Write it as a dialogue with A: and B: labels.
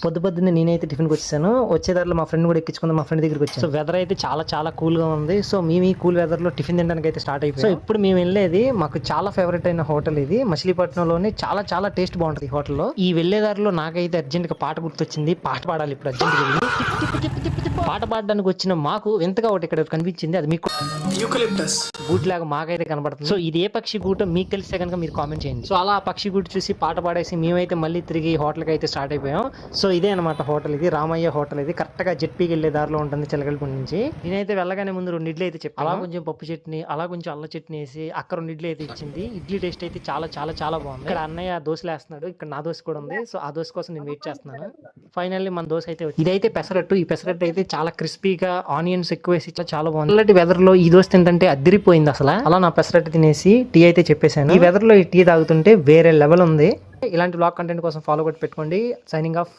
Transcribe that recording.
A: పొద్దున్నే నేనైతే టిఫిన్కి వచ్చాను. వచ్చేదారిలో మా ఫ్రెండ్ కూడా ఎక్కించుకుందాం, మా ఫ్రెండ్ దగ్గరికి వచ్చాను. సో వెదర్ అయితే చాలా చాలా కూల్ గా ఉంది. సో మేము ఈ కూల్ వెదర్ లో టిఫిన్ తినడానికి అయితే స్టార్ట్ అయిపోయింది. సో ఇప్పుడు మేము వెళ్ళేది మాకు చాలా ఫేవరెట్ అయిన హోటల్ ఇది. మచిలీపట్నంలోనే చాలా చాలా టేస్ట్ బాగుంటుంది ఈ హోటల్లో. ఈ వెళ్ళేదారిలో నాకైతే అర్జెంట్ గా పాట గుర్తొచ్చింది. పాట పాడాలి ఇప్పుడు అర్జెంట్ గా. పాట పాడడానికి వచ్చిన మాకు వింతగా ఒకటి ఇక్కడ కనిపించింది. అది మీకు గూట్ లాగా మాకైతే కనబడుతుంది. సో ఇది ఏ పక్షి గూటో మీకు తెలిస్తే కనుక మీరు కామెంట్ చేయండి. సో అలా ఆ పక్షి గూటు చూసి పాట పాడేసి మేమైతే మళ్ళీ తిరిగి హోటల్కి అయితే స్టార్ట్ అయిపోయాం. సో ఇదే అనమాట హోటల్. ఇది రామయ్య హోటల్. ఇది కరెక్ట్ గా జెట్పీకి వెళ్ళే దారిలో ఉంటుంది చిలకలపూడి నుంచి. నేనైతే వెళ్ళగానే ముందు 2 ఇడ్లీ అయితే చెప్పాను. అలా కొంచెం పప్పు చట్నీ, అలా కొంచెం అల్ల చట్నీ వేసి అక్కడ 2 ఇడ్లీ అయితే ఇచ్చింది. ఇడ్లీ టేస్ట్ అయితే చాలా చాలా చాలా బాగుంది. ఇక్కడ అన్నయ్య దోశలు వేస్తున్నాడు. ఇక్కడ నా దోశ కూడా ఉంది. సో ఆ దోశ కోసం నేను వెయిట్ చేస్తున్నాను. ఫైనల్లీ మన దోశ అయితే ఇదైతే పెసరట్టు. ఈ పెసరట్టు అయితే చాలా క్రిస్పీగా ఆనియన్స్ ఎక్కువ వేసి చాలా బాగుంది. ఇలాంటి వెదర్ లో ఈ దోశ తింటే అదిరిపోయింది అసలు. అలా నా పెసరట్టు తినేసి టీ అయితే చెప్పేశాను. ఈ వెదర్ లో ఈ టీ తాగుతుంటే వేరే లెవెల్ ఉంది. ఇలాంటి బ్లాగ్ కంటెంట్ కోసం ఫాలో కొట్టి పెట్టుకోండి. Signing off.